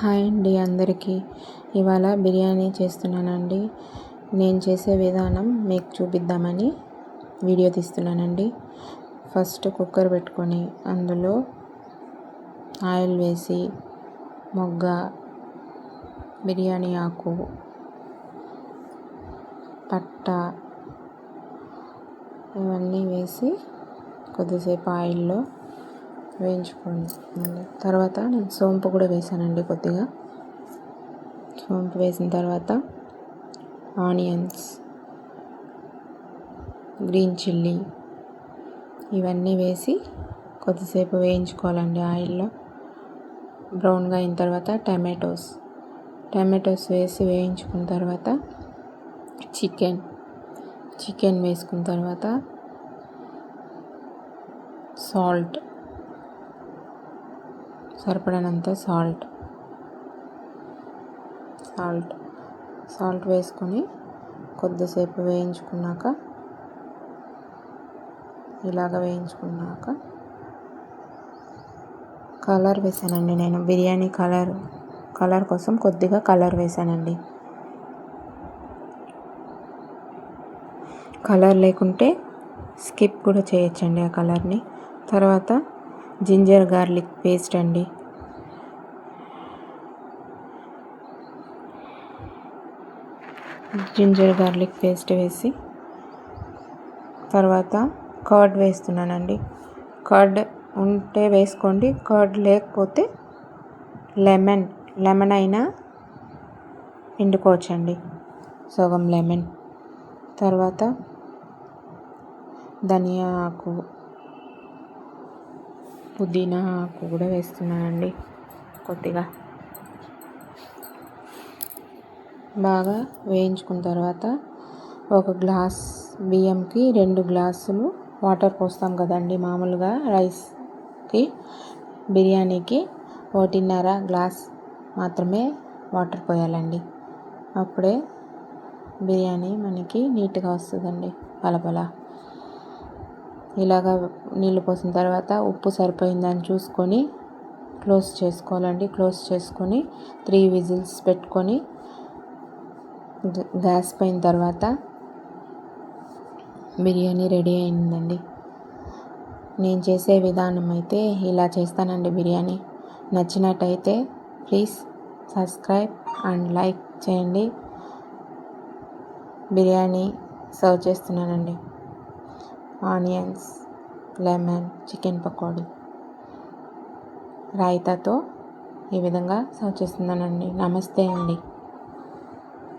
Hi అండి అందరికీ. ఇవాళ బిర్యానీ చేస్తున్నానండి. నేను చేసే విధానం మీకు చూపిద్దామని వీడియో తీస్తున్నానండి. ఫస్ట్ కుక్కర్ పెట్టుకొని అందులో ఆయిల్ వేసి మొగ్గ, బిర్యానీ ఆకు, పట్ట ఇవన్నీ వేసి కొద్దిసేపు ఆయిల్లో వేయించుకోండి. తర్వాత నేను సోంపు కూడా వేసానండి. కొద్దిగా సోంపు వేసిన తర్వాత ఆనియన్స్, గ్రీన్ చిల్లీ ఇవన్నీ వేసి కొద్దిసేపు వేయించుకోవాలండి ఆయిల్లో. బ్రౌన్గా అయిన తర్వాత టమాటోస్ వేసి వేయించుకున్న తర్వాత చికెన్ వేసుకున్న తర్వాత సరిపడినంత సాల్ట్ వేసుకొని కొద్దిసేపు వేయించుకున్నాక కలర్ వేసానండి. నేను బిర్యానీ కలర్ కోసం కొద్దిగా కలర్ వేసానండి. కలర్ లేకుంటే స్కిప్ కూడా చేయొచ్చండి ఆ కలర్ని. తర్వాత జింజర్ గార్లిక్ పేస్ట్ అండి. జింజర్ గార్లిక్ పేస్ట్ వేసి తర్వాత కర్డ్ వేస్తున్నానండి. కర్డ్ ఉంటే వేసుకోండి, కర్డ్ లేకపోతే లెమన్ అయినా పిండుకోవచ్చండి, సగం లెమన్. తర్వాత ధనియా ఆకు, పుదీనా ఆకు కూడా వేస్తున్నానండి. కొద్దిగా బాగా వేయించుకున్న తర్వాత ఒక గ్లాస్ బియ్యంకి 2 గ్లాసులు వాటర్ పోస్తాం కదండి. మామూలుగా రైస్కి, బిర్యానీకి 1.5 గ్లాస్ మాత్రమే వాటర్ పోయాలండి. అప్పుడే బిర్యానీ మనకి నీట్గా వస్తుందండి, పలపల. ఇలాగా నీళ్ళు పోసిన తర్వాత ఉప్పు సరిపోయిందని చూసుకొని క్లోజ్ చేసుకోవాలండి. క్లోజ్ చేసుకొని 3 విజిల్స్ పెట్టుకొని గ్యాస్ పోయిన తర్వాత బిర్యానీ రెడీ అయిందండి. నేను చేసే విధానం అయితే ఇలా చేస్తానండి బిర్యానీ. నచ్చినట్టయితే ప్లీజ్ సబ్స్క్రైబ్ అండ్ లైక్ చేయండి. బిర్యానీ సర్వ్ చేస్తున్నానండి. ఆనియన్స్, లెమన్, చికెన్ పకోడీ, రైతాతో ఈ విధంగా సర్వ్ చేస్తున్నానండి. నమస్తే అండి.